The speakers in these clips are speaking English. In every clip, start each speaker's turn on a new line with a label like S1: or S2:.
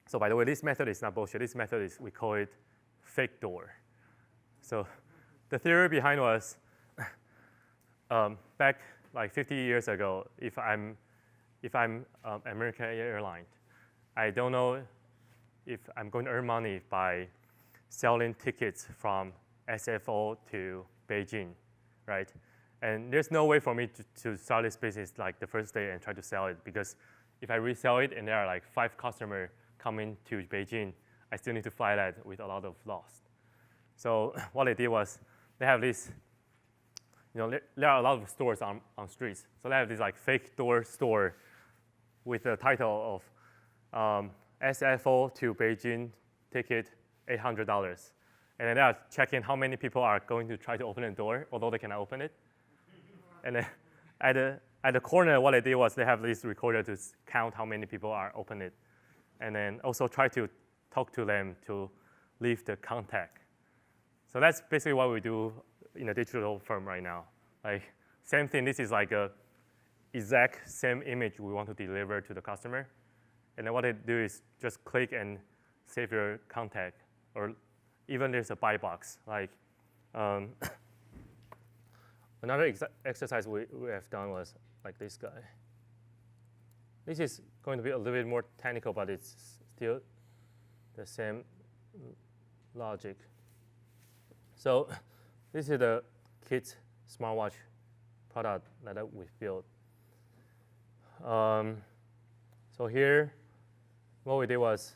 S1: So by the way, this method is not bullshit. This method is, we call it fake door. So the theory behind was back like 50 years ago, if I'm American Airlines, I don't know if I'm going to earn money by selling tickets from SFO to Beijing, right? And there's no way for me to start this business like the first day and try to sell it, because if I resell it and there are like 5 customers coming to Beijing, I still need to fly that with a lot of loss. So what they did was they have this, there are a lot of stores on streets. So they have this like fake door store with the title of SFO to Beijing ticket $800. And then they are checking how many people are going to try to open the door, although they cannot open it. And then at the corner, what they did was they have this recorder to count how many people are open it. And then also try to talk to them to leave the contact. So that's basically what we do in a digital firm right now. Like, same thing, this is like a exact same image we want to deliver to the customer. And then what they do is just click and save your contact, or even there's a buy box. Like, another exercise we have done was like this guy. This is going to be a little bit more technical, but it's still the same logic. So this is the kids smartwatch product that we built. So here, what we did was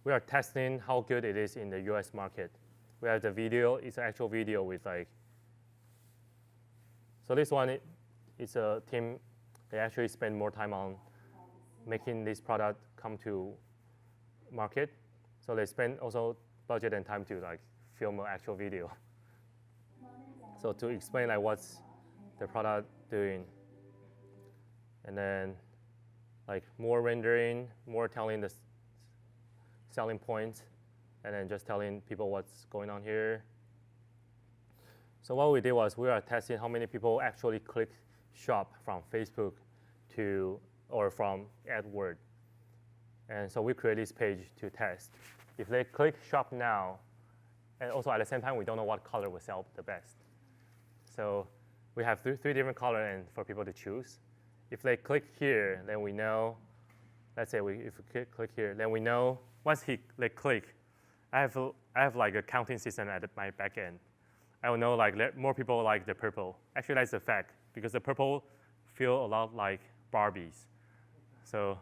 S1: we are testing how good it is in the US market. We have the video, it's an actual video with like, so this one, it's a team, they actually spend more time on making this product come to market. So they spend also budget and time to like film an actual video. So to explain like what's the product doing. And then like more rendering, more telling the selling points, and then just telling people what's going on here. So what we did was we are testing how many people actually click shop from Facebook to, or from AdWords. And so we create this page to test. If they click shop now, and also at the same time, we don't know what color will sell the best. So we have three different colors and for people to choose. If they click here, then we know, let's say if we click here, then we know once they click, I have like a counting system at my back end. I will know like more people like the purple. Actually, that's a fact because the purple feel a lot like Barbies. So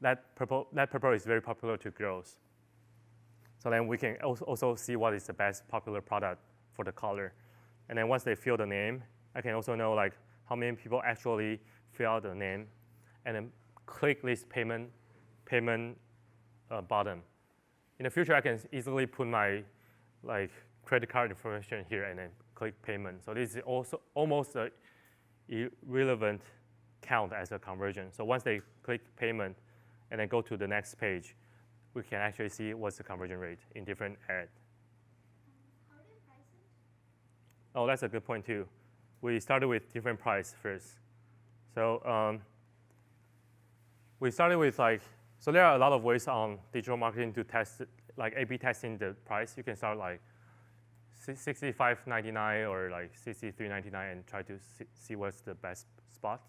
S1: that purple is very popular to girls. So then we can also see what is the best popular product for the color. And then once they fill the name, I can also know like how many people actually fill out the name, and then click this payment button. In the future, I can easily put my like credit card information here and then click payment. So this is also almost an irrelevant count as a conversion. So once they click payment and then go to the next page, we can actually see what's the conversion rate in different ads.
S2: How do you price it?
S1: Oh, that's a good point too. We started with different price first. So we started with like, so there are a lot of ways on digital marketing to test, like A/B testing the price. You can start like $65.99 or like $63.99 and try to see what's the best spot.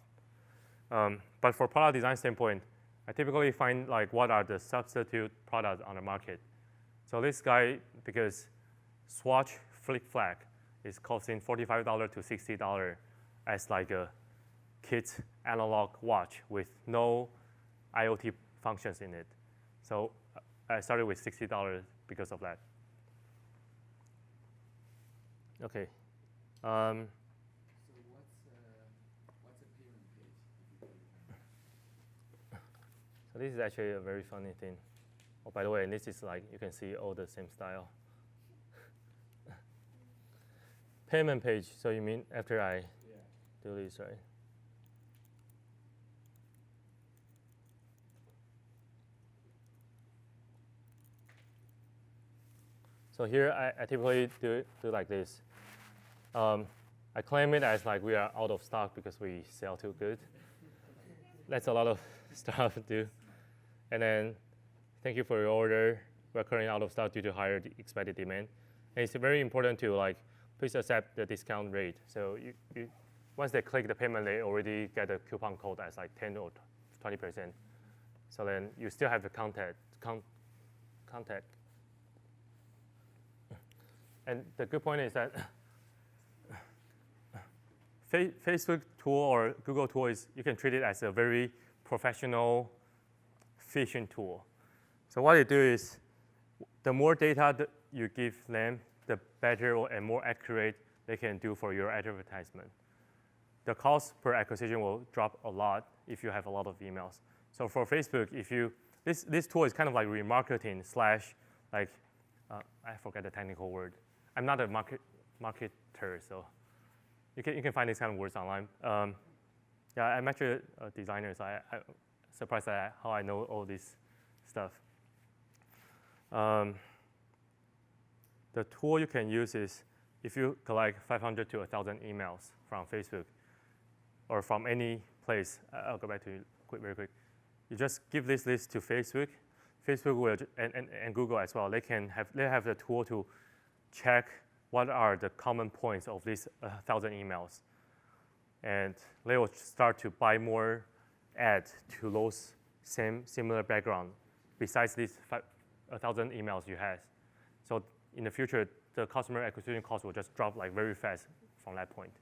S1: But for product design standpoint, I typically find like what are the substitute products on the market. So this guy, because Swatch Flick Flag is costing $45 to $60 as like a kit analog watch with no IoT functions in it. So I started with $60 because of that. Okay.
S3: So what's a payment page?
S1: So this is actually a very funny thing. Oh, by the way, this is like, you can see all the same style. Payment page, so you mean after I do this, right? So here I typically do like this. I claim it as like we are out of stock because we sell too good. That's a lot of stuff to do. And then thank you for your order. We're currently out of stock due to higher expected demand. And it's very important to please accept the discount rate. So once they click the payment, they already get a coupon code as 10 or 20%. So then you still have the contact. And the good point is that Facebook tool or Google tool you can treat it as a very professional fishing tool. So what they do is, the more data that you give them, the better and more accurate they can do for your advertisement. The cost per acquisition will drop a lot if you have a lot of emails. So for Facebook, this tool is kind of like remarketing / I forget the technical word. I'm not a marketer, so you can find these kind of words online. Yeah, I'm actually a designer, so I'm surprised at how I know all this stuff. The tool you can use is if you collect 500 to 1,000 emails from Facebook or from any place. I'll go back to it very quick. You just give this list to Facebook. Facebook will and Google as well. They have the tool to check what are the common points of these 1,000 emails, and they will start to buy more ads to those similar background besides these 1,000 emails you have. So in the future, the customer acquisition cost will just drop very fast from that point.